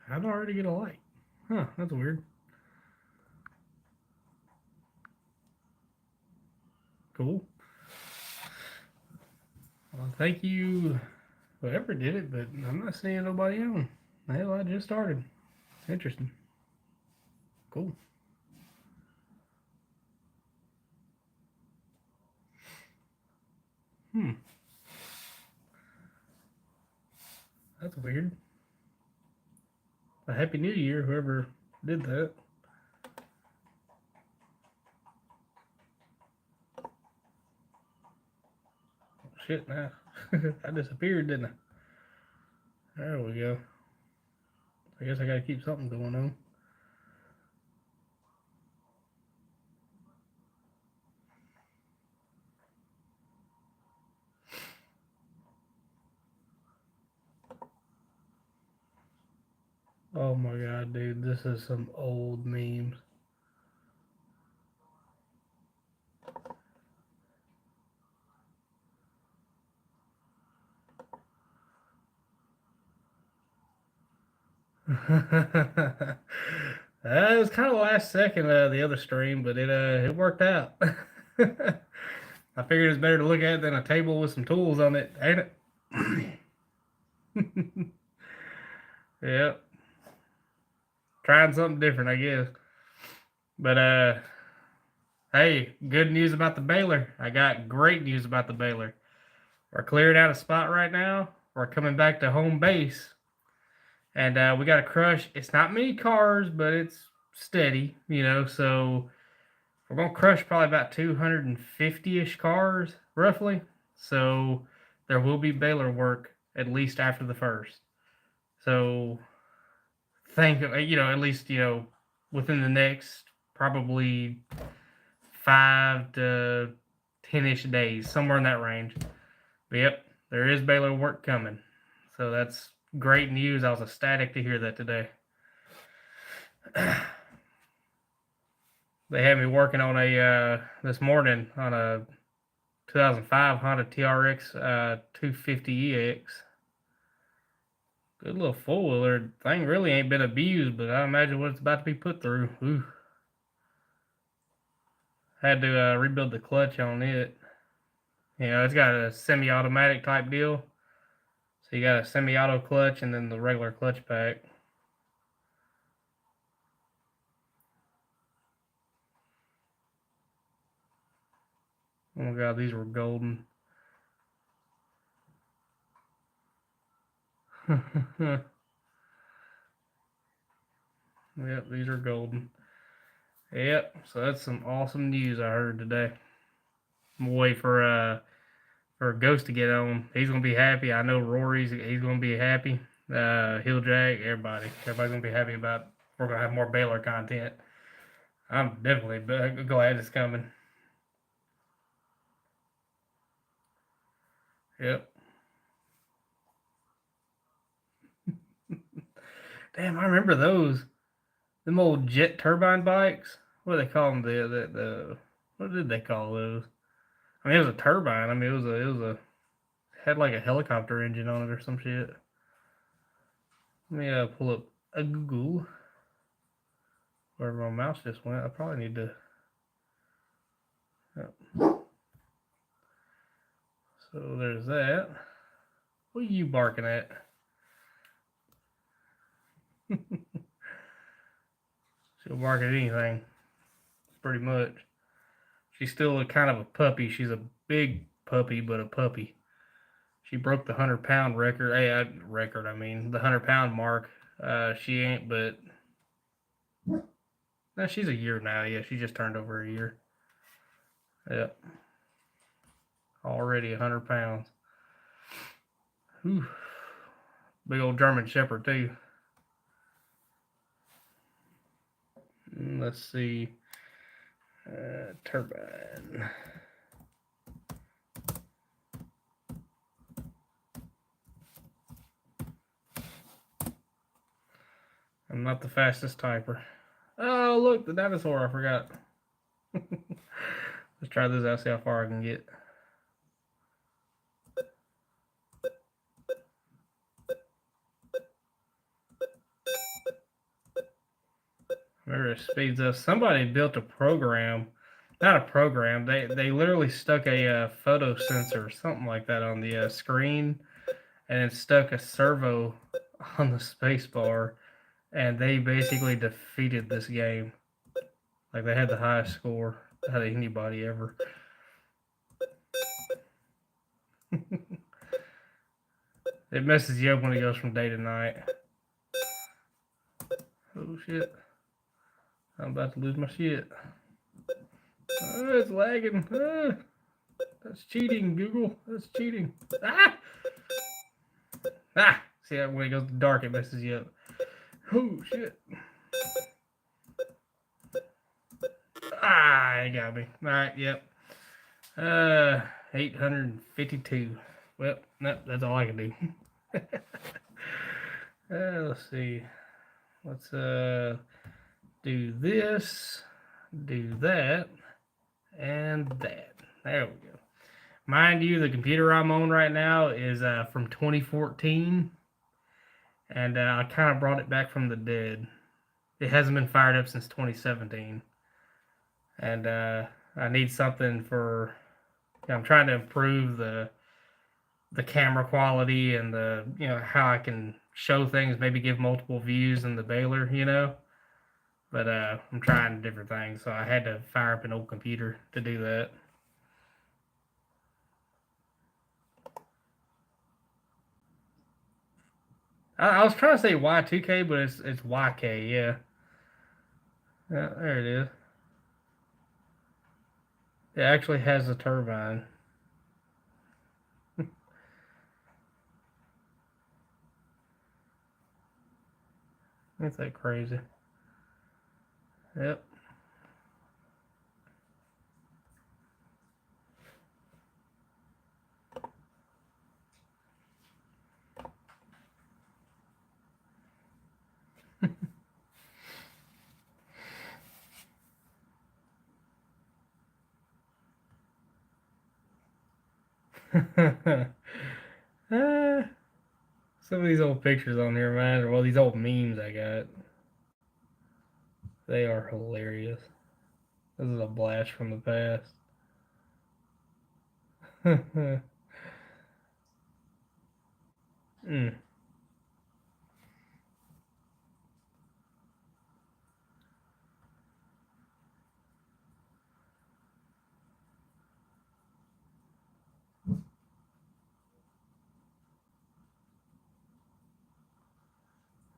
How'd I already get a light? Huh, that's weird. Cool. Well, thank you, whoever did it, but I'm not seeing nobody on. Hell, I just started. Interesting. Cool. Hmm, that's weird. A happy new year, whoever did that. Shit, now. I disappeared, didn't I? There we go. I guess I gotta keep something going on. Oh my god, dude, this is some old memes. It was kind of last second the other stream, but it worked out. I figured it's better to look at than a table with some tools on it, ain't it? Yep. Trying something different, I guess. But hey, good news about the baler. I got great news about the baler. We're clearing out a spot right now. We're coming back to home base, and we got a crush. It's not many cars, but it's steady, you know. So we're gonna crush probably about 250-ish cars, roughly. So there will be baler work at least after the first. So think of, at least within the next probably 5 to 10-ish days, somewhere in that range. But yep, there is baler work coming. So that's great news. I was ecstatic to hear that today. They had me working on a this morning on a 2005 Honda TRX 250EX. Good little four wheeler. Thing really ain't been abused, but I imagine what it's about to be put through. Ooh. Had to rebuild the clutch on it. It's got a semi-automatic type deal. So you got a semi-auto clutch and then the regular clutch pack. Oh my god, these were golden. Yep, these are golden. Yep, so that's some awesome news I heard today. I'm waiting for Ghost to get on. He's gonna be happy. I know he's gonna be happy. Hilljack, everybody's gonna be happy about. We're gonna have more Baylor content. I'm definitely glad it's coming. Yep. Damn, I remember those. Them old jet turbine bikes. What do they call them? The what did they call those? I mean, it was a turbine. I mean, it was a had like a helicopter engine on it or some shit. Let me pull up a Google where my mouse just went. I probably need to. Oh. So there's that. What are you barking at? She'll bark at anything, pretty much. She's still a kind of a puppy. She's a big puppy, but a puppy. She broke the 100-pound record. Hey, I mean the 100-pound mark. She ain't, but no, she's a year now. Yeah, she just turned over a year. Yep, already 100 pounds. Whew. Big old German Shepherd too. Let's see. Turbine. I'm not the fastest typer. Oh, look, the dinosaur. I forgot. Let's try this out, see how far I can get. Remember, it speeds up. Somebody built a program, not a program. They literally stuck a photo sensor or something like that on the screen, and it stuck a servo on the space bar, and they basically defeated this game. Like they had the highest score out of anybody ever. It messes you up when it goes from day to night. Oh shit. I'm about to lose my shit. Oh, it's lagging. Ah, that's cheating, Google. That's cheating. Ah! Ah! See that when it goes dark, it messes you up. Oh shit. Ah, it got me. Alright, yep. 852. Well, no, that's all I can do. Let's see. Let's do this, do that, and that. There we go. Mind you, the computer I'm on right now is from 2014, and I kind of brought it back from the dead. It hasn't been fired up since 2017, and I need something for. I'm trying to improve the camera quality and the how I can show things, maybe give multiple views in the baler, But I'm trying different things, so I had to fire up an old computer to do that. I was trying to say Y2K, but it's YK, yeah. Yeah, there it is. It actually has a turbine. Ain't that crazy? Yep. Ah, some of these old pictures on here, man, or well, these old memes I got. They are hilarious. This is a blast from the past. mm.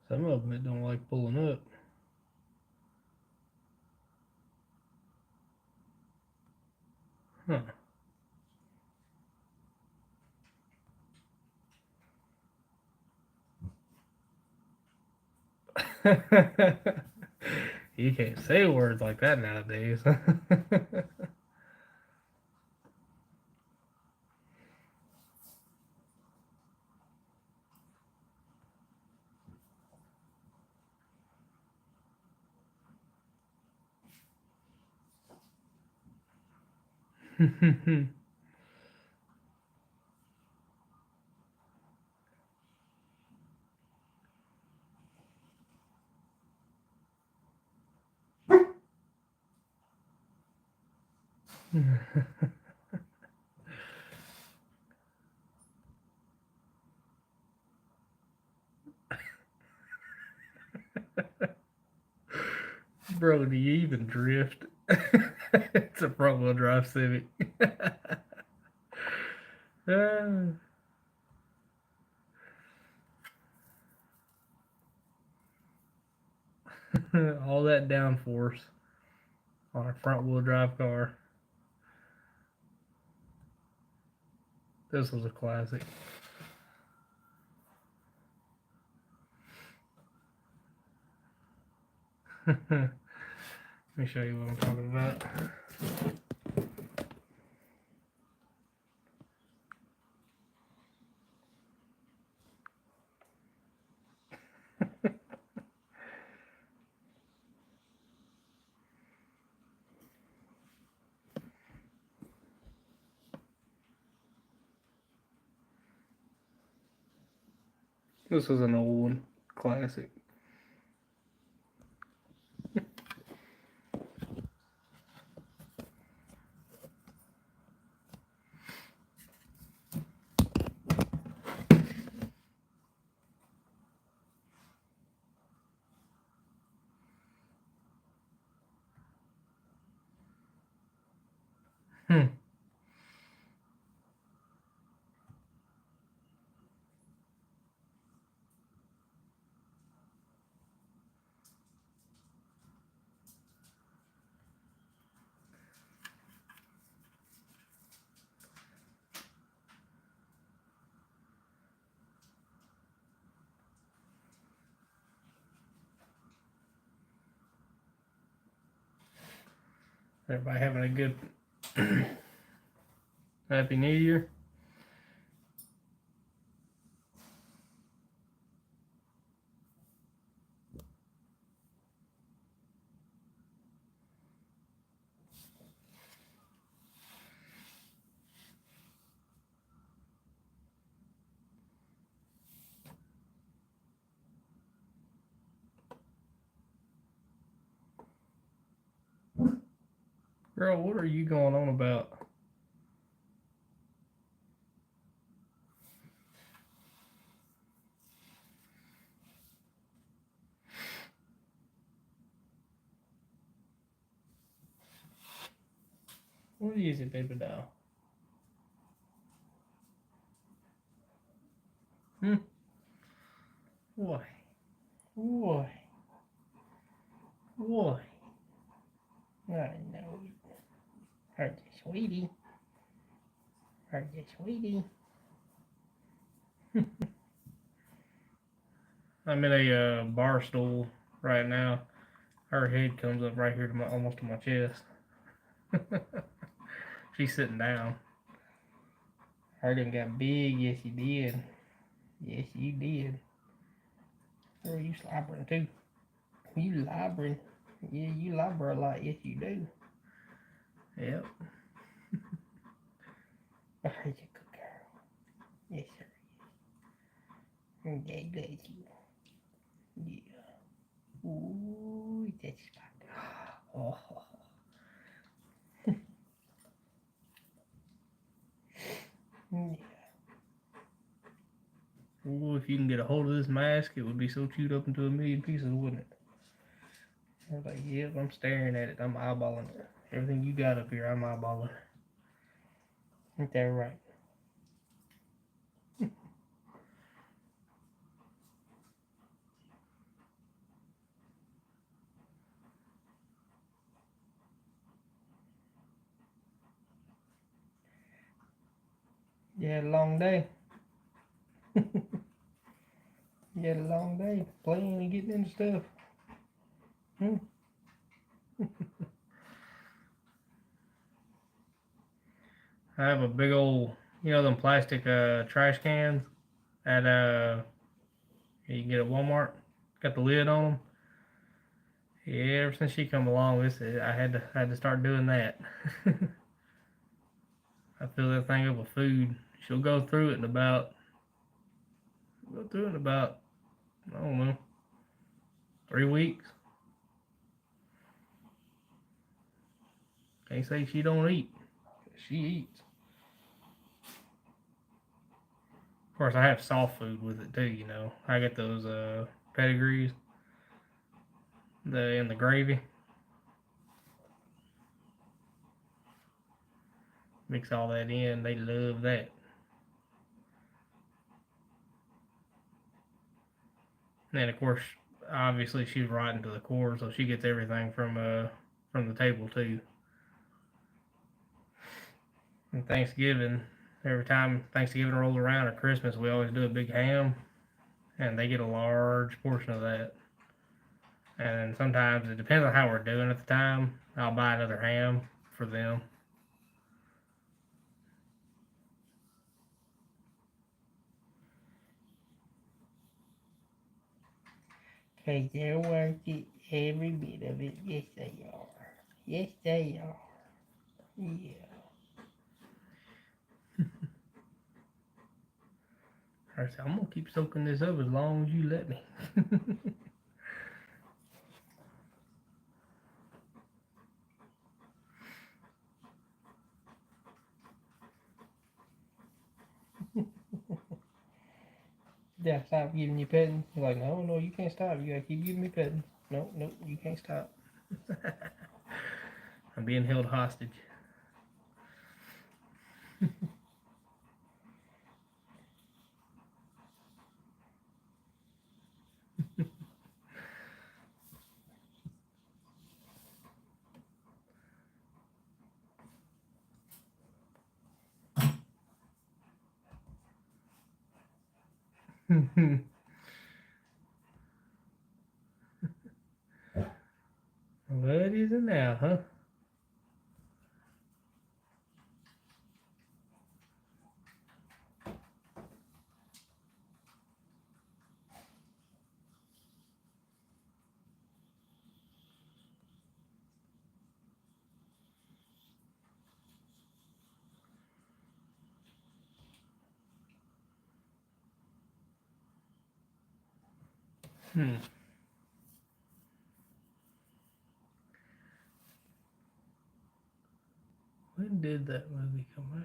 Some of them it don't like pulling up. Huh. You can't say words like that nowadays. Bro, do you even drift? It's a front wheel drive Civic. All that downforce on a front wheel drive car. This was a classic. Let me show you what I'm talking about. This is an old one, classic. Hmm. Everybody having a good Happy New Year. Girl, what are you going on about? What is it, baby doll? Hmm? Boy. Boy. Boy. I know it. Heard you, sweetie. Heard you, sweetie. I'm in a bar stool right now. Her head comes up right here to almost to my chest. She's sitting down. Her done got big. Yes, you did. Yes, you did. Girl, you slobbering too. You slobbering. Yeah, you slobber a lot. Yes, you do. Yep. I heard you, good girl. Yes, sir. Okay, bless you. Yeah. Ooh, that's fine. Oh. Yeah. Ooh, if you can get a hold of this mask, it would be so chewed up into a million pieces, wouldn't it? I was like, yep, I'm staring at it. I'm eyeballing it. Everything you got up here, I'm eyeballing. Ain't that right? You had a long day. You had a long day playing and getting into stuff. Hmm. I have a big old, them plastic trash cans at you can get at Walmart. Got the lid on them. Yeah, ever since she come along, I had to start doing that. I fill that thing up with food. She'll go through it in about I don't know 3 weeks. Can't say she don't eat. She eats. Of course, I have soft food with it too. I get those pedigrees, in the gravy. Mix all that in. They love that. And then of course, obviously she's rotten to the core, so she gets everything from the table too. And Thanksgiving, every time Thanksgiving rolls around or Christmas, we always do a big ham, and they get a large portion of that. And sometimes it depends on how we're doing at the time. I'll buy another ham for them. Cause they're worth it, every bit of it. Yes, they are. Yes, they are. Yeah. I said, I'm gonna keep soaking this up as long as you let me. Yeah, stop giving you petting. You're like, no, you can't stop. You gotta keep giving me petting. No, you can't stop. I'm being held hostage. What is it now, huh? When did that movie come out?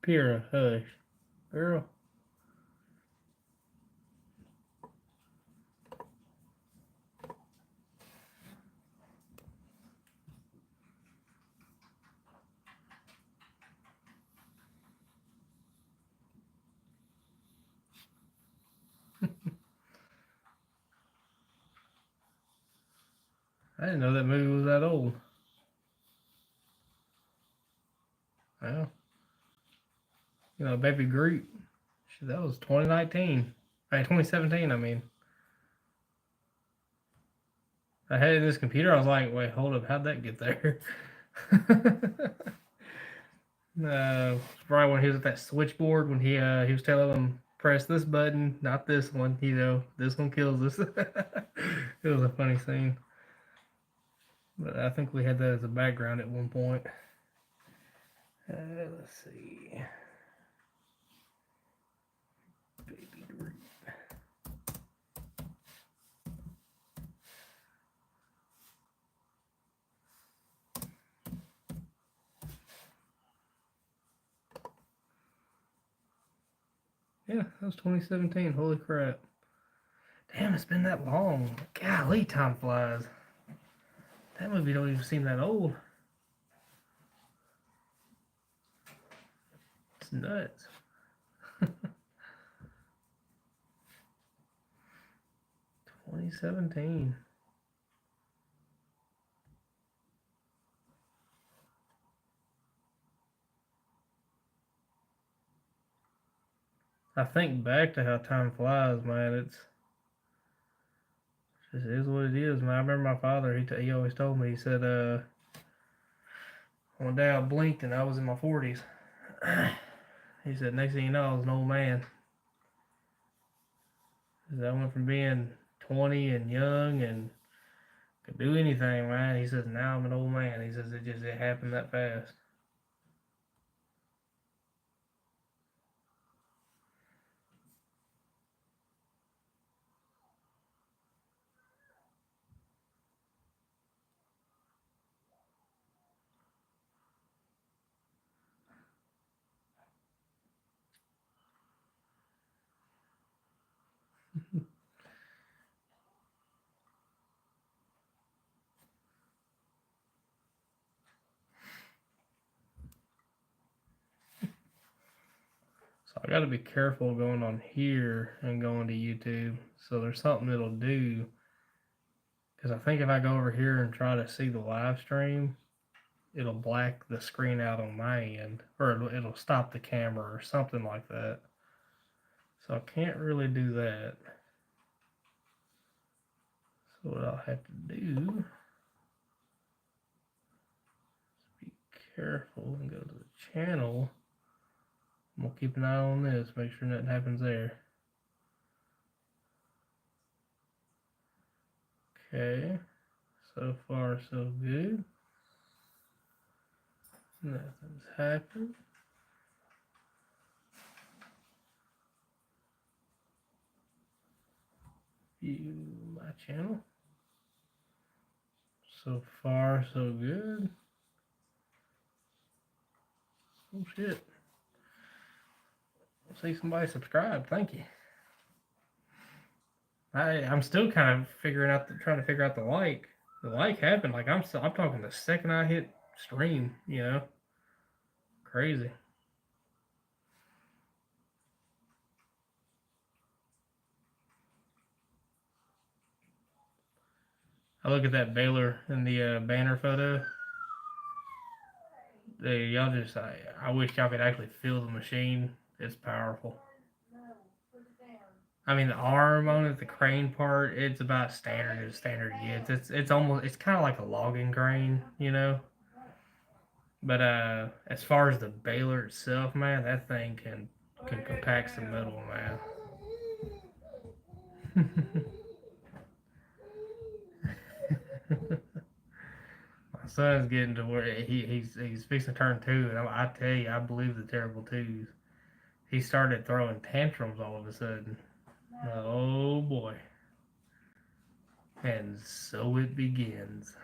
Pira, hush. Girl. I didn't know that movie was that old. Well, Baby Groot. Shit, that was 2019. 2017, I mean. I had it in this computer. I was like, wait, hold up. How'd that get there? Probably when he was at that switchboard when he was telling him press this button, not this one. This one kills us. It was a funny scene. But I think we had that as a background at one point. Let's see. Baby Groot. Yeah, that was 2017. Holy crap. Damn, it's been that long. Golly, time flies. That movie don't even seem that old. It's nuts. 2017. I think back to how time flies, man. It just is what it is, man. I remember my father. He always told me. He said, one day I blinked and I was in my 40s. He said, next thing you know, I was an old man. He said, I went from being 20 and young and could do anything, man. He says, now I'm an old man. He says, it happened that fast. So I got to be careful going on here and going to YouTube. So there's something it'll do. Because I think if I go over here and try to see the live stream, it'll black the screen out on my end. Or it'll stop the camera or something like that. So I can't really do that. So what I'll have to do is be careful and go to the channel. I'm going to keep an eye on this, make sure nothing happens there. Okay, so far so good. Nothing's happened. View my channel. So far so good. Oh shit. see somebody subscribe. Thank you. I'm still kind of trying to figure out the like. The like happened. Like I'm talking the second I hit stream. You know, crazy. I look at that Baylor in the banner photo. Y'all just, I wish y'all could actually feel the machine. It's powerful. I mean, the arm on it, the crane part, it's about standard as standard gets. It's kind of like a logging crane, you know. But as far as the baler itself, man, that thing can compact some metal, man. My son's getting to where he's fixing to turn 2, and I tell you, I believe the terrible twos. He started throwing tantrums all of a sudden. Oh boy. And so it begins.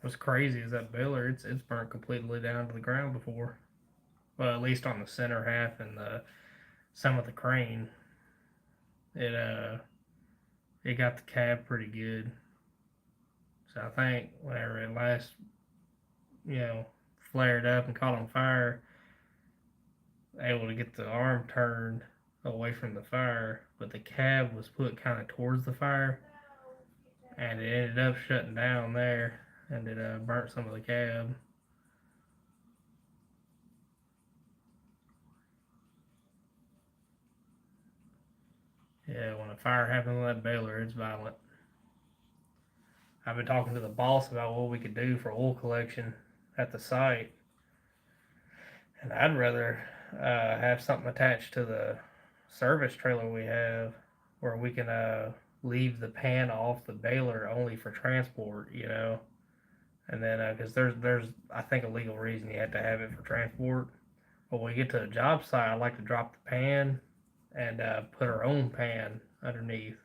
What's crazy is that baler, it's burnt completely down to the ground before. Well, at least on the center half and some of the crane. It it got the cab pretty good. So I think whenever it last, you know, flared up and caught on fire, able to get the arm turned away from the fire, but the cab was put kind of towards the fire, and it ended up shutting down there, and it burnt some of the cab. Yeah, when a fire happens on that baler, it's violent. I've been talking to the boss about what we could do for oil collection at the site, and I'd rather have something attached to the service trailer we have where we can leave the pan off the baler only for transport, you know. And then because there's I think a legal reason you have to have it for transport. But when we get to a job site, I like to drop the pan and put our own pan underneath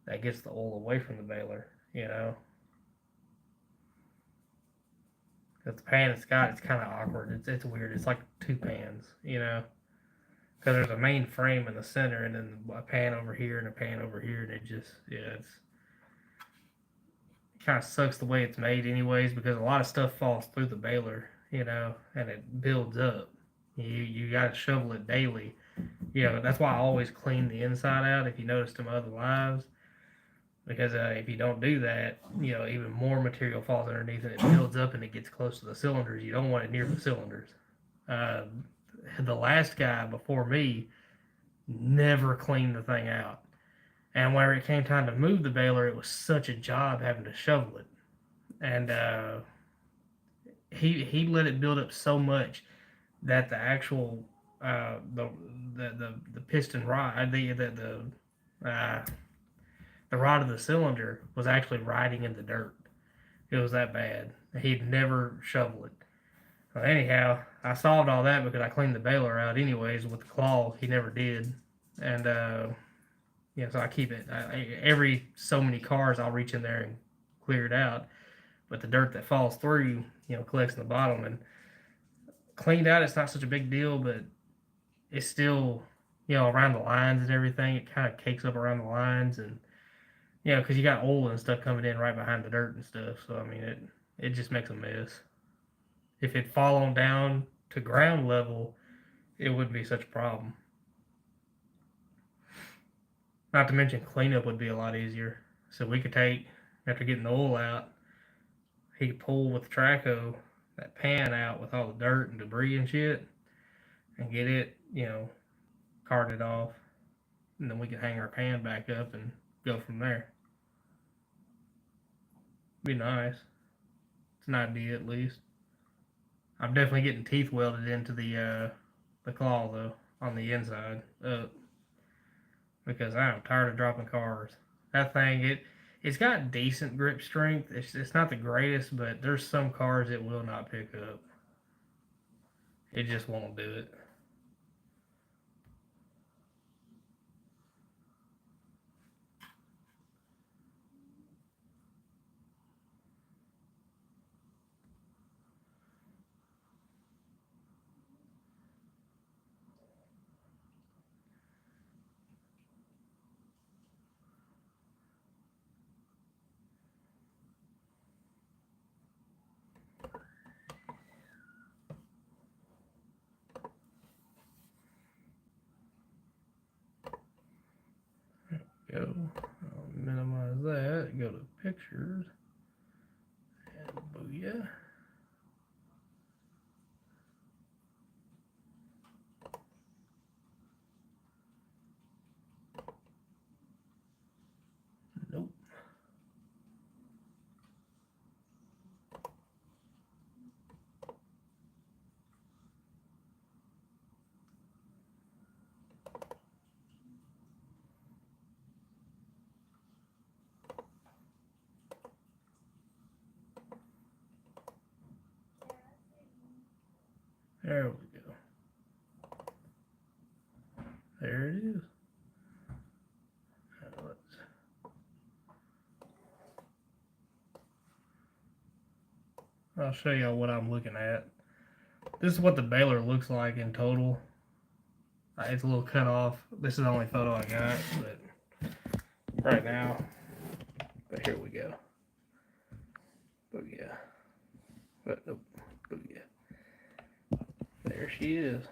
that gets the oil away from the baler, you know. Because the pan it's kind of awkward. It's weird. It's like 2 pans, you know. Because there's a main frame in the center, and then a pan over here and a pan over here, and it kind of sucks the way it's made, anyways. Because a lot of stuff falls through the baler, you know, and it builds up. You got to shovel it daily. You know, that's why I always clean the inside out. If you noticed in my other lives, because if you don't do that, you know, even more material falls underneath and it builds up and it gets close to the cylinders. You don't want it near the cylinders. Uh, the last guy before me never cleaned the thing out. And whenever it came time to move the baler, it was such a job having to shovel it. And he let it build up so much that the actual the piston rod uh, the rod of the cylinder was actually riding in the dirt. It was that bad. He'd never shovel it. Well, anyhow, I solved all that because I cleaned the baler out anyways with the claw. He never did, and yeah, so I keep it. Every so many cars, I'll reach in there and clear it out. But the dirt that falls through, you know, collects in the bottom and cleaned out. It's not such a big deal, but it's still, you know, around the lines and everything. It kind of cakes up around the lines, and you know, because you got oil and stuff coming in right behind the dirt and stuff. So I mean, it just makes a mess. If it fallen down to ground level, it wouldn't be such a problem. Not to mention cleanup would be a lot easier. So we could take, after getting the oil out, he could pull with the Traco that pan out with all the dirt and debris and shit and get it, you know, carted off. And then we could hang our pan back up and go from there. Be nice. It's an idea at least. I'm definitely getting teeth welded into the claw though on the inside. because I'm tired of dropping cars. That thing, it's got decent grip strength. It's not the greatest, but there's some cars it will not pick up. It just won't do it. Go. I'll minimize that. Go to pictures. And booyah. Nope. There we go. There it is. I'll show y'all what I'm looking at. This is what the baler looks like in total. It's a little cut off. This is the only photo I got, but right now. But here we go. Booyah. But nope. Booyah. There she is.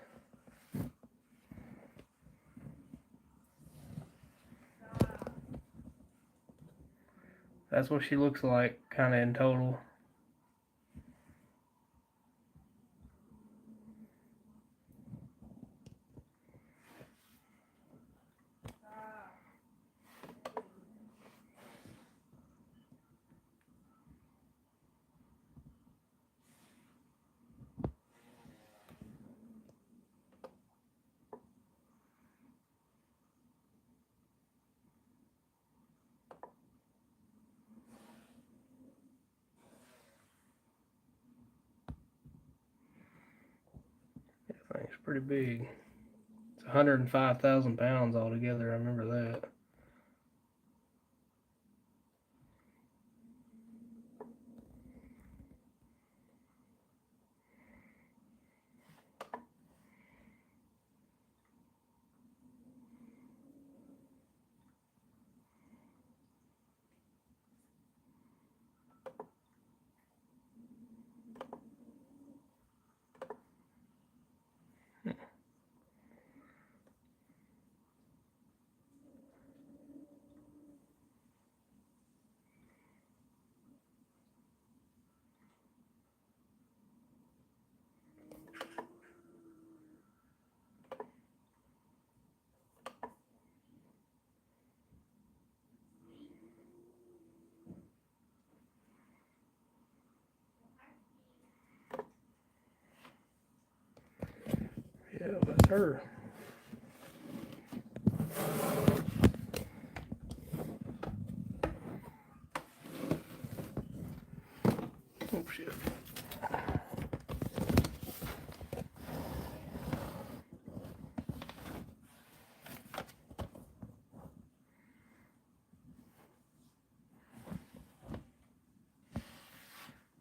That's what she looks like, kind of in total. That thing's pretty big. It's 105,000 pounds altogether. I remember that. Yeah, that's her. Oh shit.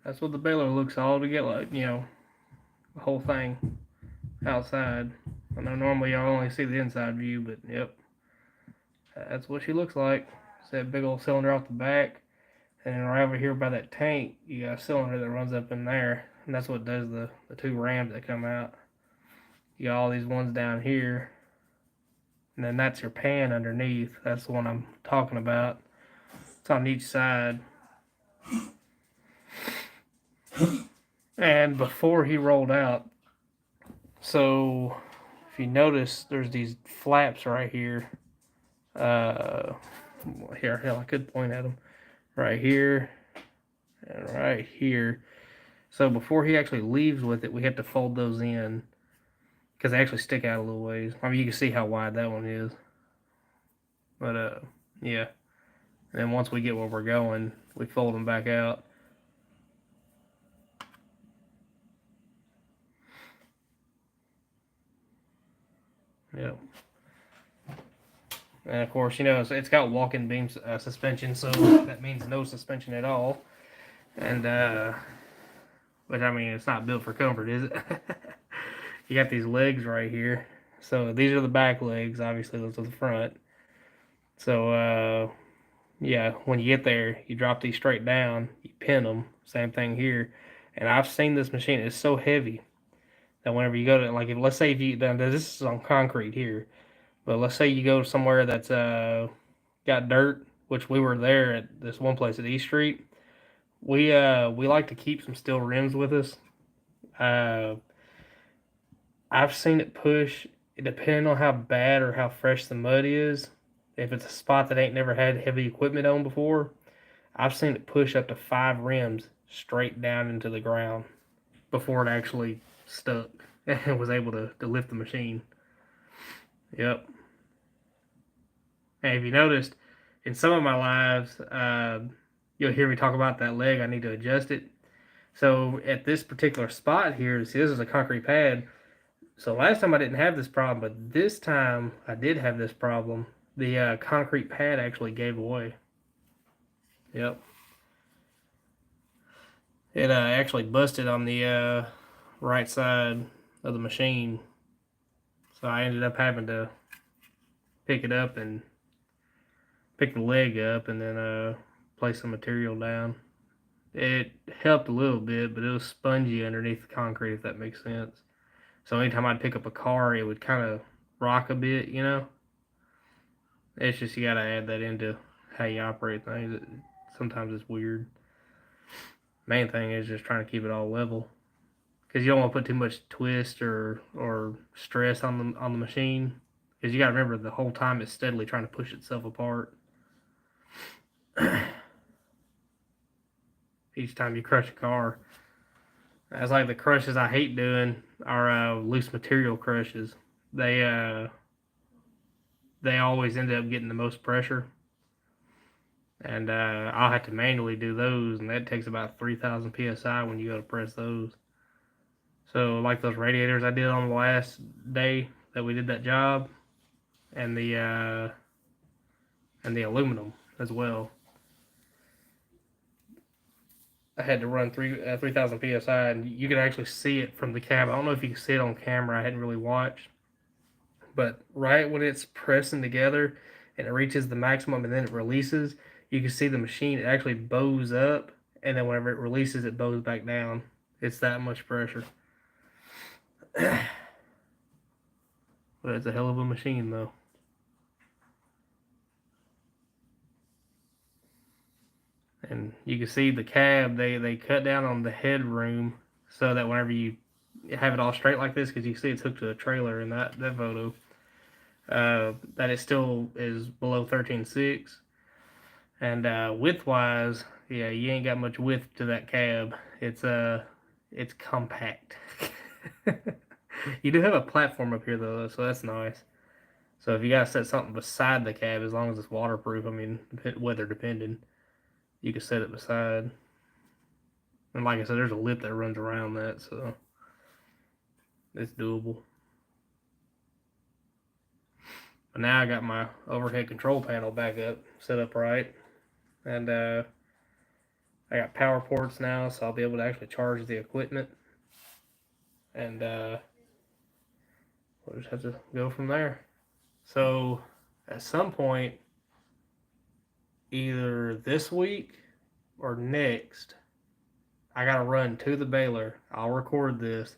That's what the baler looks all to get like, you know, the whole thing outside. I know normally y'all only see the inside view, but yep. That's what she looks like. It's that big old cylinder off the back. And then right over here by that tank, you got a cylinder that runs up in there. And that's what does the two rams that come out. You got all these ones down here. And then that's your pan underneath. That's the one I'm talking about. It's on each side. And before he rolled out, so if you notice, there's these flaps right here. Here, hell, I could point at them. Right here and right here. So before he actually leaves with it, we have to fold those in because they actually stick out a little ways. I mean, you can see how wide that one is. But yeah. And then once we get where we're going, we fold them back out. Yep. And of course, it's got walking beam suspension, so that means no suspension at all. And which I mean, it's not built for comfort, is it? You got these legs right here. So these are the back legs. Obviously, those are the front. So yeah, when you get there, you drop these straight down. You pin them. Same thing here. And I've seen this machine. It's so heavy that whenever you go to like, if, let's say if you this is on concrete here, but let's say you go somewhere that's got dirt, which we were there at this one place at East Street. We like to keep some steel rims with us. Uh, I've seen it push, depending on how bad or how fresh the mud is. If it's a spot that ain't never had heavy equipment on before, I've seen it push up to 5 rims straight down into the ground before it actually stuck and was able to lift the machine. Yep. And if you noticed, in some of my lives, you'll hear me talk about that leg. I need to adjust it. So at this particular spot here, see, this is a concrete pad. So last time I didn't have this problem, but this time I did have this problem. The concrete pad actually gave away. Yep. It actually busted on the right side of the machine. So I ended up having to pick it up and pick the leg up and then place some material down. It helped a little bit, but it was spongy underneath the concrete, if that makes sense. So anytime I'd pick up a car, it would kind of rock a bit, you know? It's just you gotta add that into how you operate things. Sometimes it's weird. Main thing is just trying to keep it all level, because you don't want to put too much twist or stress on the machine, because you gotta remember the whole time it's steadily trying to push itself apart. Each time you crush a car, that's like the crushes I hate doing are loose material crushes. They always end up getting the most pressure, and I'll have to manually do those, and that takes about 3,000 psi when you go to press those. So like those radiators I did on the last day that we did that job, and the aluminum as well. I had to run 3,000 psi, and you could actually see it from the cab. I don't know if you can see it on camera. I hadn't really watched, but right when it's pressing together and it reaches the maximum and then it releases, you can see the machine. It actually bows up, and then whenever it releases, it bows back down. It's that much pressure. But it's a hell of a machine, though. And you can see the cab, they cut down on the headroom so that whenever you have it all straight like this, because you see it's hooked to a trailer in that photo, that it still is below 13.6. And width-wise, yeah, you ain't got much width to that cab. It's compact. You do have a platform up here though, so that's nice. So if you gotta set something beside the cab, as long as it's waterproof, I mean, weather depending, you can set it beside. And like I said, there's a lip that runs around that, so it's doable. But now I got my overhead control panel back up, set up right, and I got power ports now, so I'll be able to actually charge the equipment. And we'll just have to go from there. So at some point, either this week or next, I gotta run to the baler. I'll record this.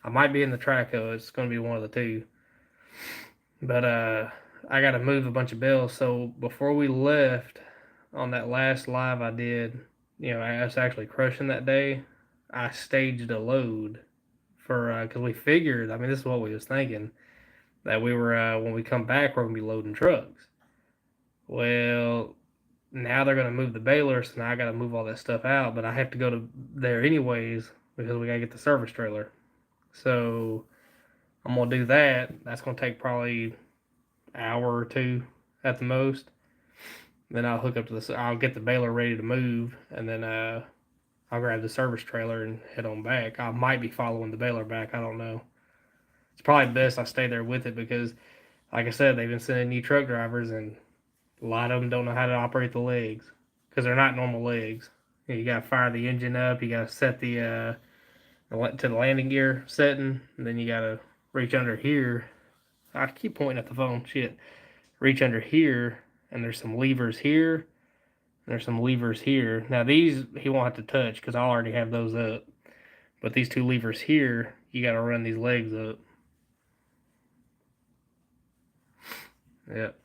I might be in the Traco. It's gonna be one of the two. But I gotta move a bunch of bales. So before we left on that last live I did, I was actually crushing that day. I staged a load for because we figured. I mean, this is what we was thinking, that we were when we come back, we're gonna be loading trucks. Well, now they're gonna move the baler, so now I gotta move all that stuff out. But I have to go to there anyways because we gotta get the service trailer. So I'm gonna do that. That's gonna take probably an hour or two at the most. Then I'll hook up to I'll get the baler ready to move, and then I'll grab the service trailer and head on back. I might be following the baler back. I don't know. It's probably best I stay there with it because, like I said, they've been sending new truck drivers, and a lot of them don't know how to operate the legs because they're not normal legs. You got to fire the engine up. You got to set the to the landing gear setting, and then you got to reach under here. I keep pointing at the phone. Shit, reach under here, and there's some levers here. There's some levers here. Now these he won't have to touch because I already have those up. But these two levers here, you got to run these legs up. Yep.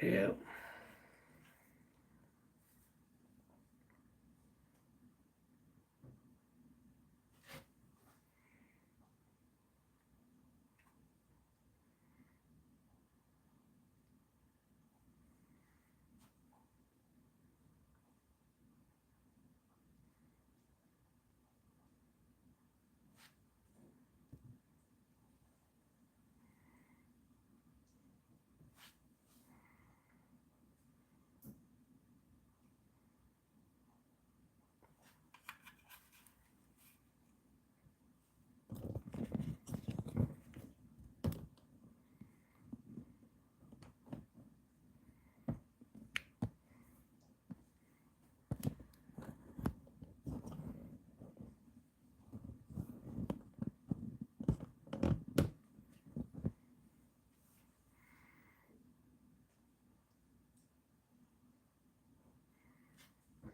Yep.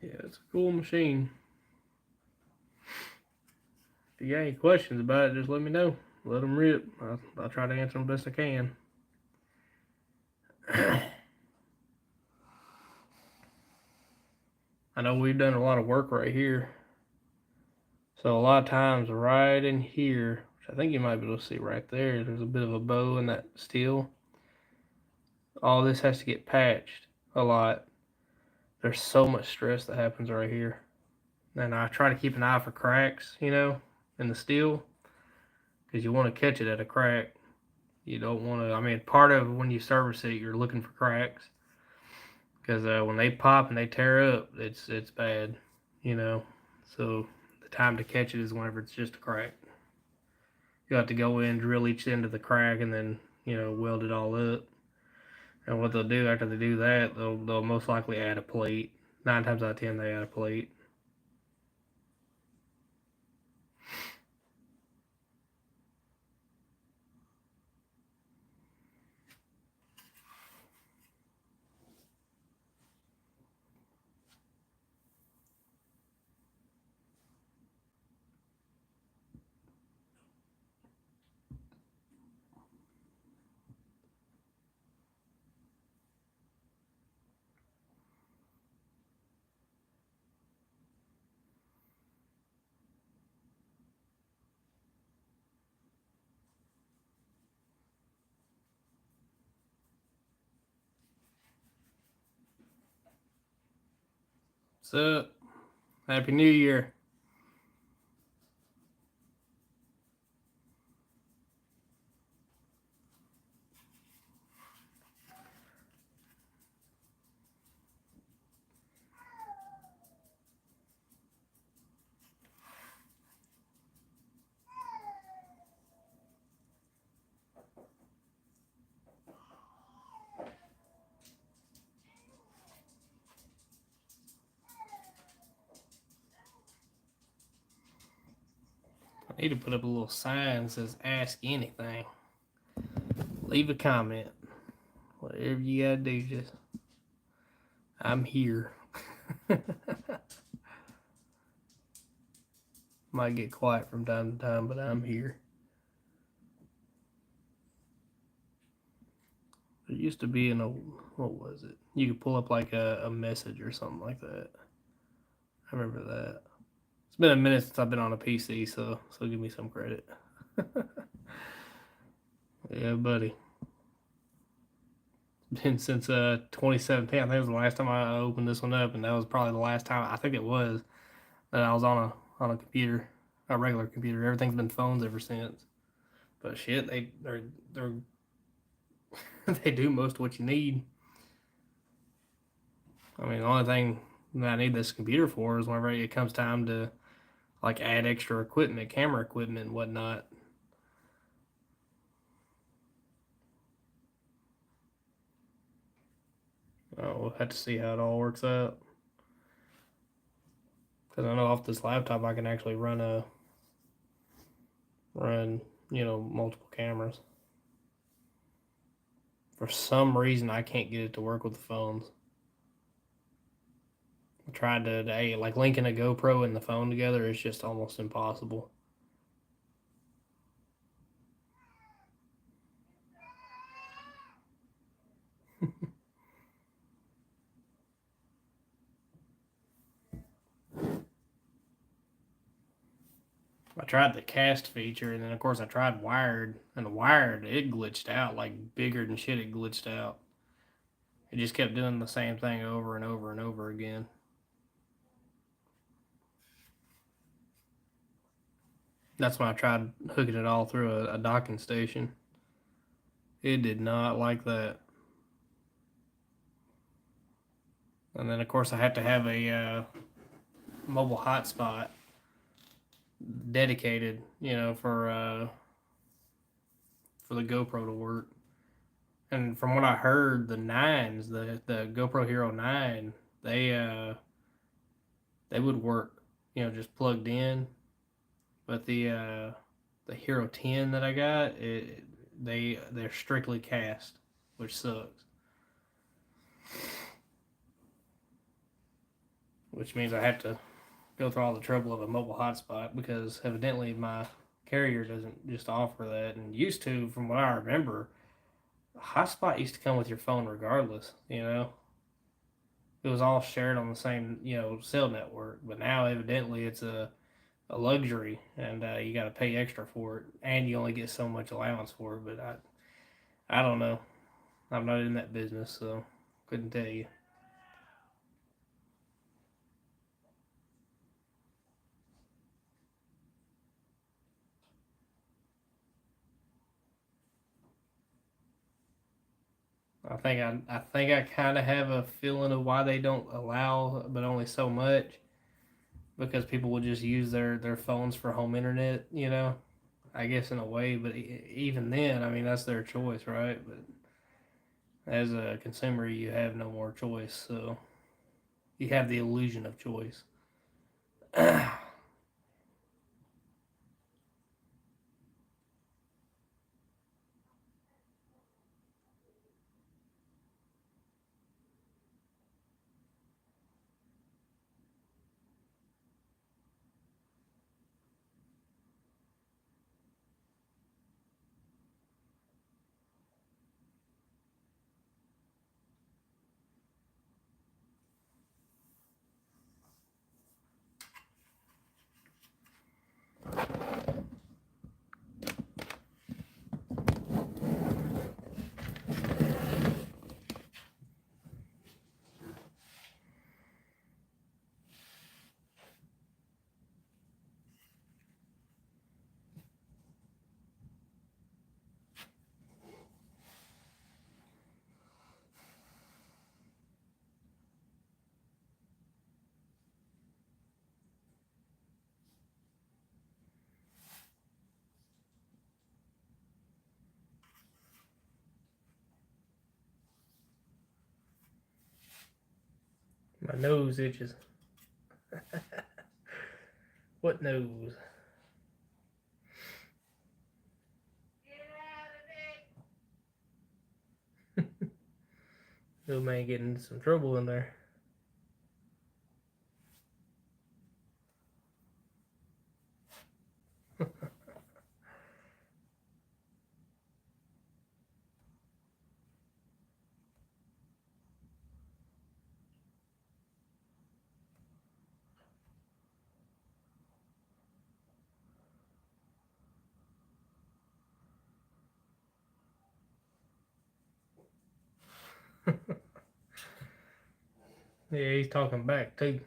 Yeah, it's a cool machine. If you got any questions about it, just let me know. Let them rip. I'll try to answer them best I can. I know we've done a lot of work right here. So a lot of times right in here, which I think you might be able to see right there, there's a bit of a bow in that steel. All this has to get patched a lot. There's so much stress that happens right here. And I try to keep an eye for cracks, in the steel, because you want to catch it at a crack. You don't want to, part of when you service it, you're looking for cracks. Because when they pop and they tear up, it's bad, So the time to catch it is whenever it's just a crack. You have to go in, drill each end of the crack, and then, weld it all up. And what they'll do after they do that, they'll most likely add a plate. 9 times out of 10, they add a plate. What's up? Happy New Year. I need to put up a little sign that says ask anything. Leave a comment. Whatever you gotta do, just I'm here. Might get quiet from time to time, but I'm here. There used to be an old, what was it? You could pull up like a message or something like that. I remember that. It's been a minute since I've been on a PC, so give me some credit. Yeah, buddy. been since 2017. I think it was the last time I opened this one up, and that was probably the last time I think it was that I was on a computer, a regular computer. Everything's been phones ever since. But shit, they're they do most of what you need. I mean, the only thing that I need this computer for is whenever it comes time to like add extra equipment, camera equipment and whatnot. We'll have to see how it all works out. Because I know off this laptop I can actually run multiple cameras. For some reason I can't get it to work with the phones. I tried to like linking a GoPro and the phone together is just almost impossible. I tried the cast feature, and then of course I tried wired, and the wired it glitched out like bigger than shit. It glitched out. It just kept doing the same thing over and over and over again. That's when I tried hooking it all through a docking station. It did not like that. And then of course I have to have a mobile hotspot dedicated, for the GoPro to work. And from what I heard, the nines, the GoPro Hero 9, they would work, just plugged in. But the Hero 10 that I got, they're strictly cast, which sucks. Which means I have to go through all the trouble of a mobile hotspot because evidently my carrier doesn't just offer that. And used to, from what I remember, a hotspot used to come with your phone regardless. It was all shared on the same cell network. But now evidently it's a luxury, and you got to pay extra for it, and you only get so much allowance for it. But I don't know. I'm not in that business, so couldn't tell you. I think I kind of have a feeling of why they don't allow, but only so much, because people will just use their phones for home internet. I guess in a way, but even then, I mean that's their choice, right? But as a consumer, you have no more choice, so you have the illusion of choice. My nose itches. What nose? Little man getting into some trouble in there. Yeah, he's talking back too.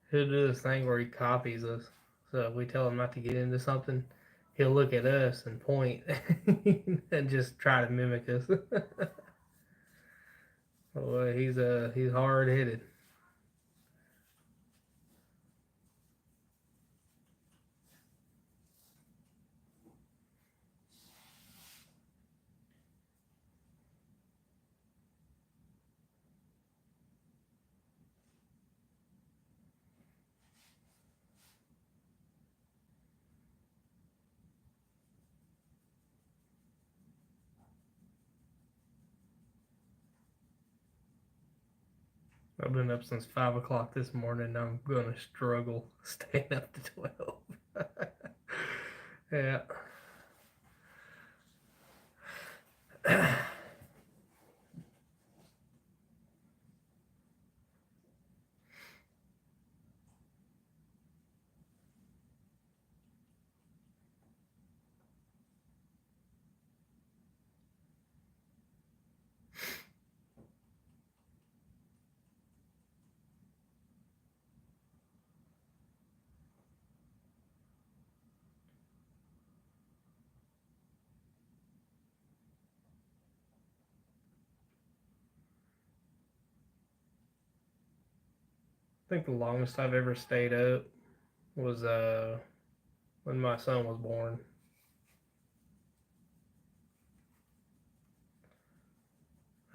He'll do this thing where he copies us. So if we tell him not to get into something, he'll look at us and point and just try to mimic us. Boy, he's hard headed. I've been up since 5 o'clock this morning. I'm gonna struggle staying up to 12. Yeah. I think the longest I've ever stayed up was when my son was born.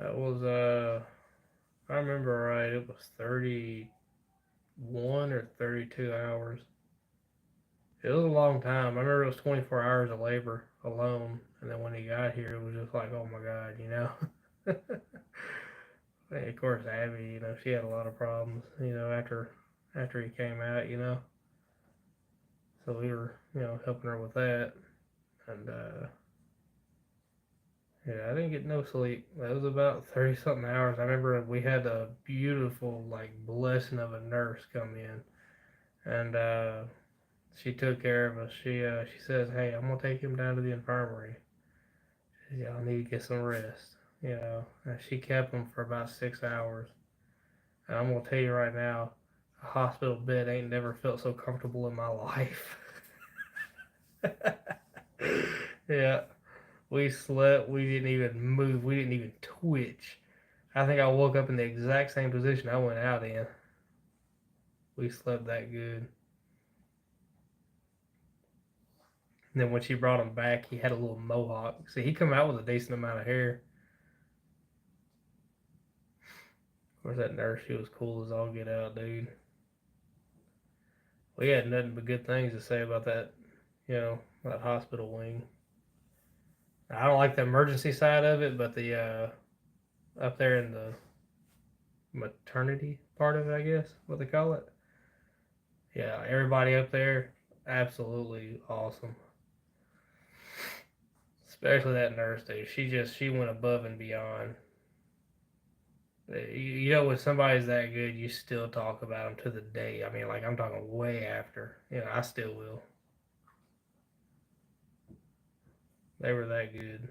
That was if I remember right, it was 31 or 32 hours. It was a long time. I remember it was 24 hours of labor alone, and then when he got here, it was just like, oh my god, you know. And of course, Abby, she had a lot of problems, after he came out, So we were, helping her with that, and yeah, I didn't get no sleep. That was about 30 something hours. I remember we had a beautiful, like, blessing of a nurse come in, and she took care of us. She says, "Hey, I'm gonna take him down to the infirmary. Y'all need to get some rest." And she kept him for about 6 hours. And I'm gonna tell you right now, a hospital bed ain't never felt so comfortable in my life. Yeah, we slept. We didn't even move. We didn't even twitch. I think I woke up in the exact same position I went out in. We slept that good. And then when she brought him back, he had a little mohawk. See, he come out with a decent amount of hair. Of course, that nurse, she was cool as all get out, dude. We had nothing but good things to say about that hospital wing. I don't like the emergency side of it, but the up there in the maternity part of it, I guess, what they call it. Yeah, everybody up there, absolutely awesome. Especially that nurse, dude. She went above and beyond. When somebody's that good, you still talk about them to the day. I mean, like I'm talking way after. I still will. They were that good.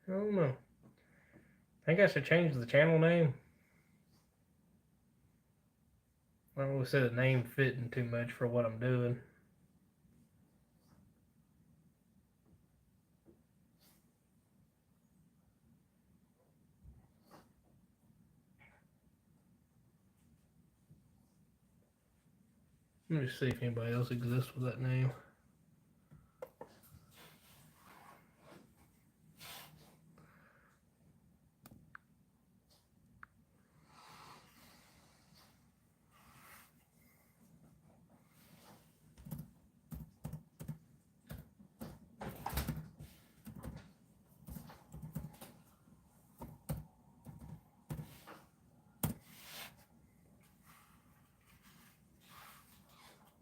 I don't know. I think I should change the channel name. I don't really see the name fitting too much for what I'm doing. Let me see if anybody else exists with that name.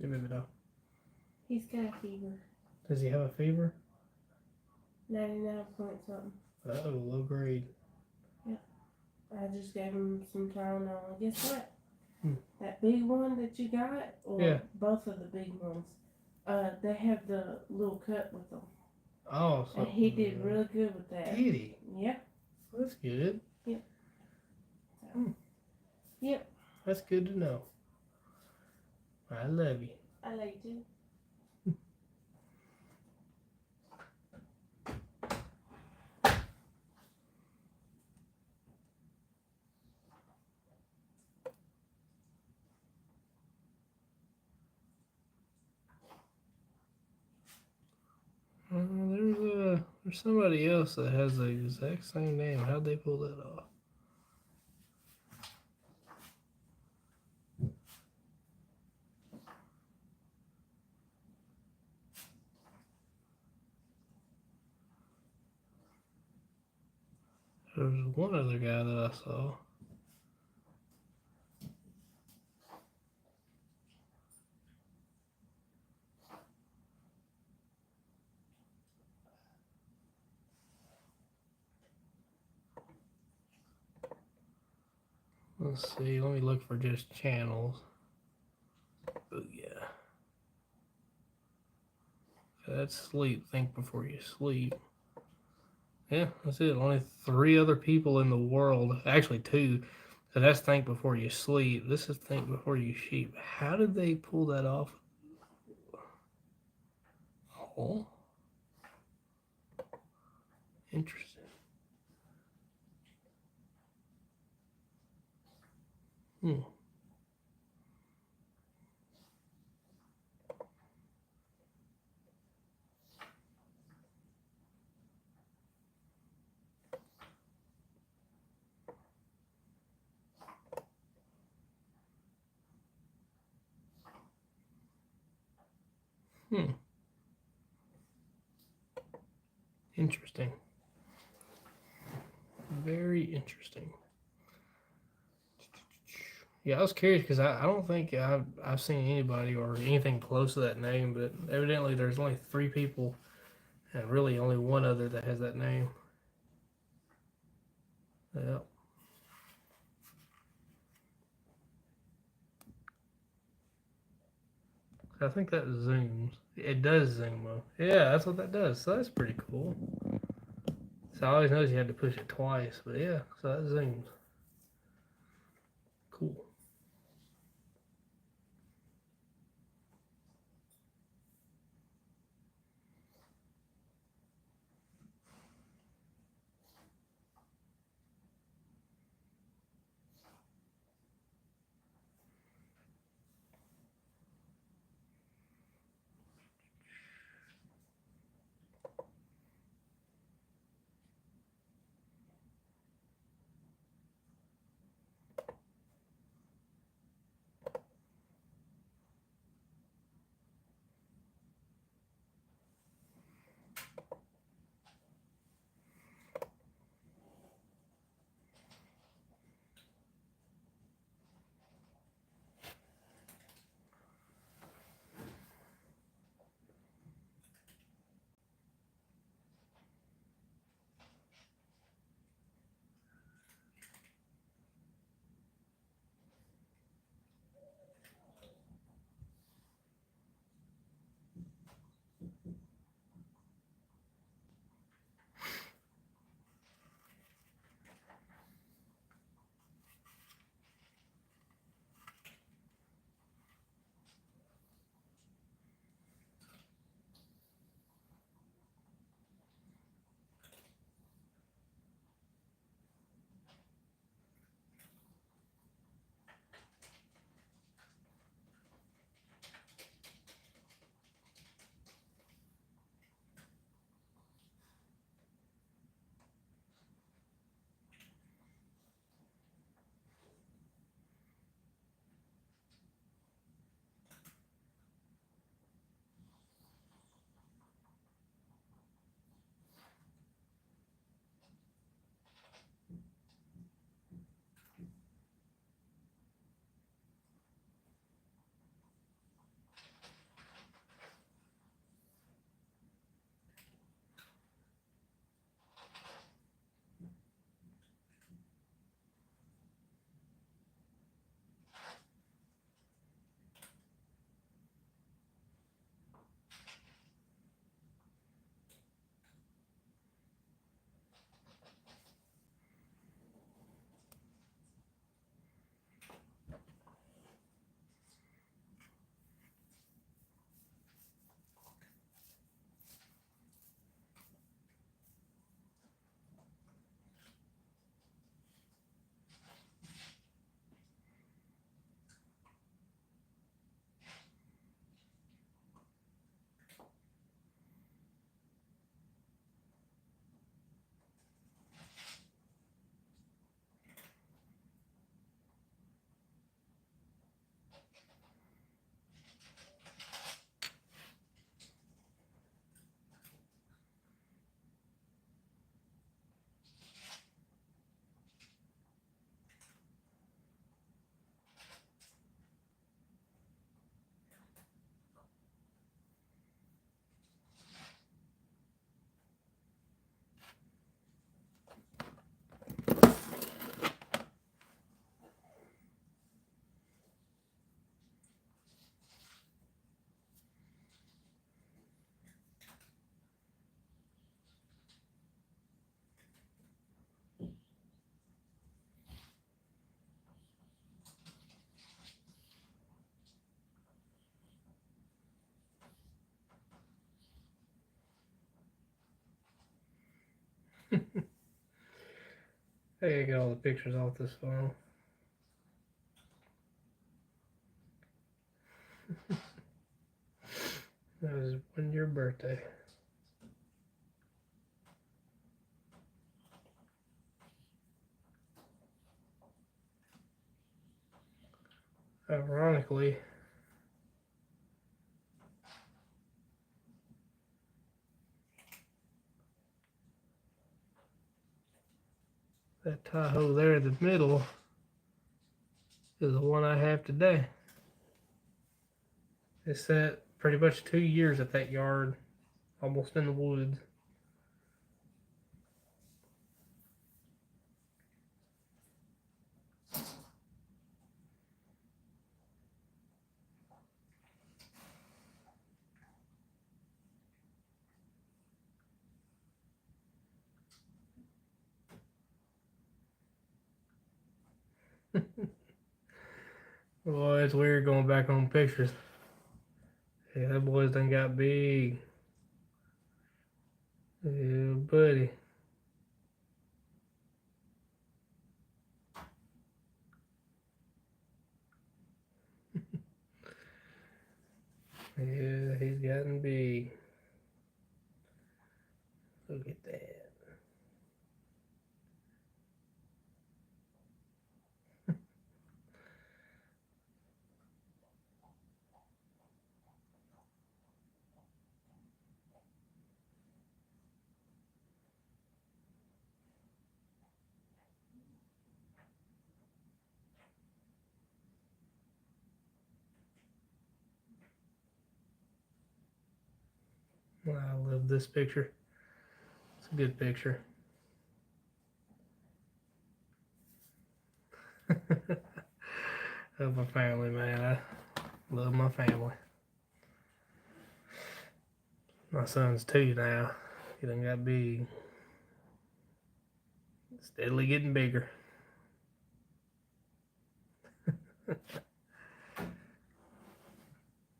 Give him it up. He's got a fever. Does he have a fever? 99 point something. Oh, low grade. Yep. I just gave him some Tylenol. Guess what? Hmm. That big one that you got, or Yeah. both of the big ones, they have the little cut with them. Oh, so And he did really good with that. Did he? Yep. That's good. Yep. So, Hmm. Yep. That's good to know. I love you. I like you. There's somebody else that has the exact same name. How'd they pull that off? There's one other guy that I saw. Let's see. Let me look for just channels. Oh yeah. That's sleep. Think before you sleep. Yeah, that's it. Only 3 other people in the world. Actually, 2. So that's think before you sleep. This is think before you sheep. How did they pull that off? Oh, interesting. Hmm. Hmm. Interesting. Very interesting. Yeah, I was curious because I don't think I've seen anybody or anything close to that name, but evidently there's only 3 people and really only one other that has that name. Yeah. I think that zooms. It does zoom though. Yeah, that's what that does. So that's pretty cool. So I always noticed you had to push it twice, but yeah, so that zooms. Cool. Hey, I got all the pictures off this phone. That was when your birthday. Ironically, that Tahoe there in the middle is the one I have today. It sat pretty much 2 years at that yard, almost in the woods. Boy, it's weird going back on pictures. Yeah, that boy's done got big. Yeah, buddy. Yeah, he's gotten big. Look at that. I love this picture. It's a good picture. Of my family, man. I love my family. My son's 2 now. He done got big. Steadily getting bigger.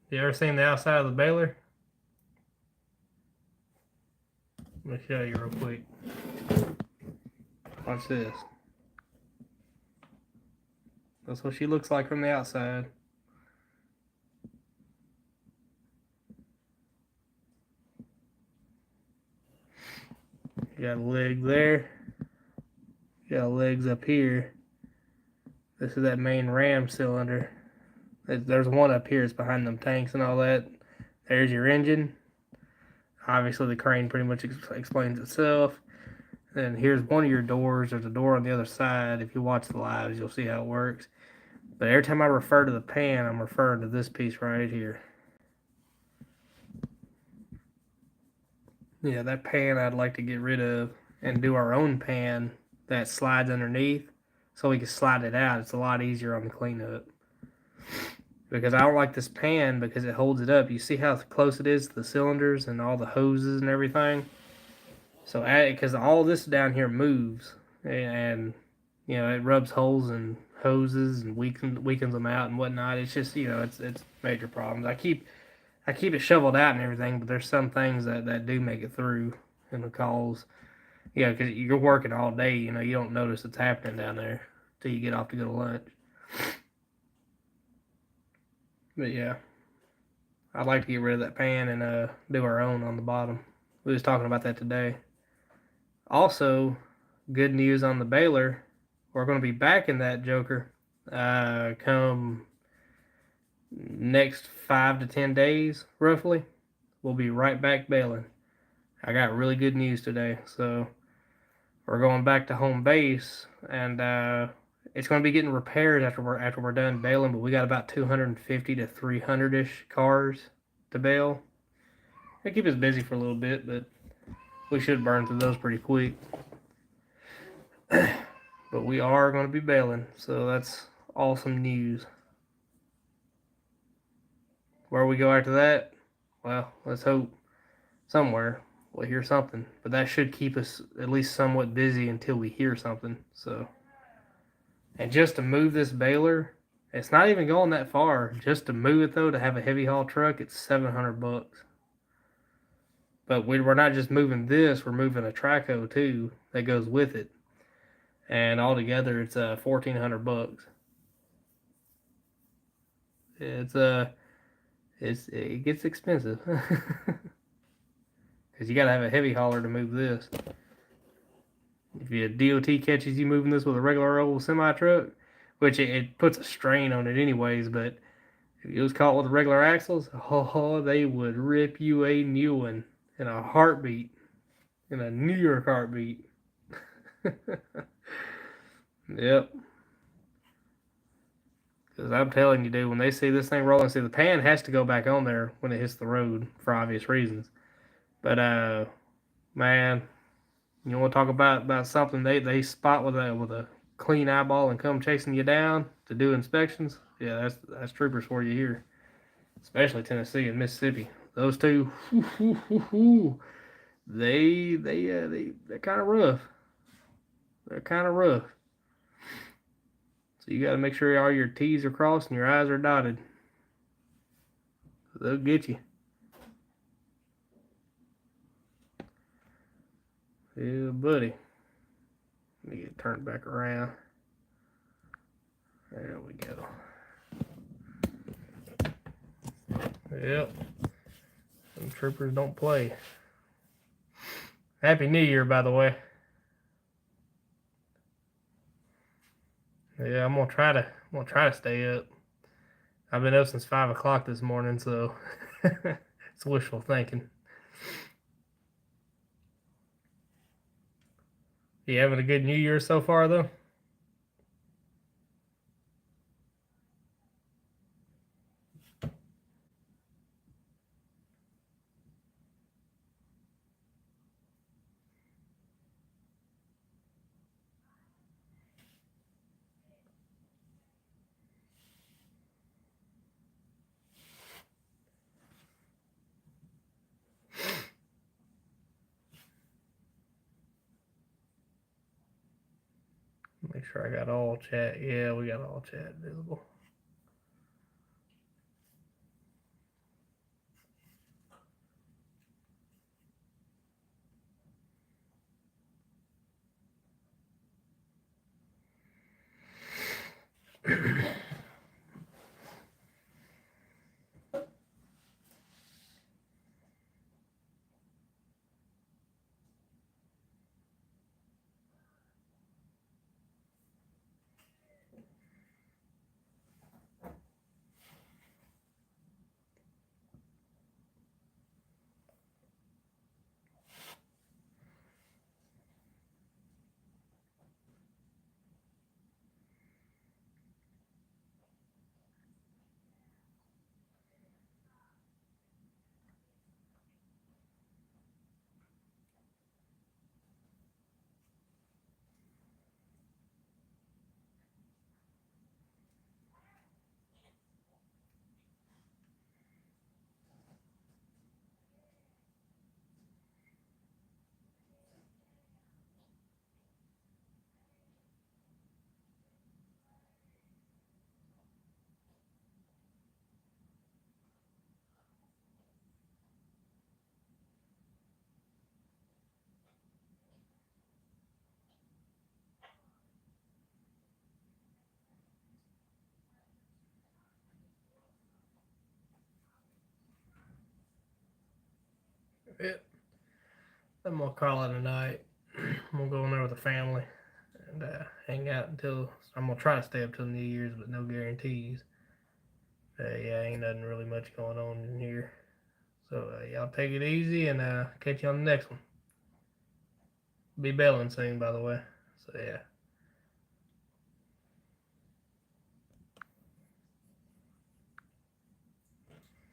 You ever seen the outside of the baler? Let me show you real quick. Watch this. That's what she looks like from the outside. You got a leg there. You got legs up here. This is that main ram cylinder. There's one up here. It's behind them tanks and all that. There's your engine. Obviously, the crane pretty much explains itself. And here's one of your doors. There's a door on the other side. If you watch the lives, you'll see how it works. But every time I refer to the pan, I'm referring to this piece right here. Yeah, that pan I'd like to get rid of and do our own pan that slides underneath so we can slide it out. It's a lot easier on the cleanup. Because I don't like this pan because it holds it up. You see how close it is to the cylinders and all the hoses and everything? So, because all this down here moves and you know, it rubs holes in hoses and weakens them out and whatnot. It's just, you know, it's major problems. I keep it shoveled out and everything, but there's some things that do make it through and it cause, you know, because you're working all day, you know, you don't notice it's happening down there till you get off to go to lunch. But yeah, I'd like to get rid of that pan and do our own on the bottom. We was talking about that today. Also, good news on the baler. We're going to be back in that joker come next 5 to 10 days, roughly. We'll be right back baling. I got really good news today. So we're going back to home base, and it's going to be getting repaired after we're done baling. But we got about 250 to 300-ish cars to bale. It'll keep us busy for a little bit, but we should burn through those pretty quick. But we are going to be baling, so that's awesome news. Where we go after that, well, let's hope somewhere we'll hear something. But that should keep us at least somewhat busy until we hear something. So, and just to move this baler, it's not even going that far. Just to move it though, to have a heavy haul truck, it's $700. But we're not just moving this; we're moving a Traco too that goes with it, and altogether it's $1,400. It gets expensive because you gotta have a heavy hauler to move this. If your DOT catches you moving this with a regular old semi truck, which it puts a strain on it anyways, but if you was caught with regular axles, oh, they would rip you a new one in a heartbeat, in a New York heartbeat. Yep. Because I'm telling you, dude, when they see this thing rolling, see the pan has to go back on there when it hits the road for obvious reasons. But man, you want to talk about something they spot with a clean eyeball and come chasing you down to do inspections? Yeah, that's troopers for you here, especially Tennessee and Mississippi. Those two, they're kind of rough. They're kind of rough. So you got to make sure all your T's are crossed and your I's are dotted. They'll get you. Yeah, buddy. Let me get turned back around. There we go. Yep. Some troopers don't play. Happy New Year, by the way. Yeah, I'm gonna try to stay up. I've been up since 5 o'clock this morning, so it's wishful thinking. You having a good New Year so far, though? Make sure I got all chat. Yeah, we got all chat visible. Yep. I'm gonna call it a night. I'm gonna go in there with the family and hang out until I'm gonna try to stay up till New Year's, but no guarantees. Yeah, ain't nothing really much going on in here. So y'all take it easy and catch you on the next one. Be bailing soon, by the way. So yeah.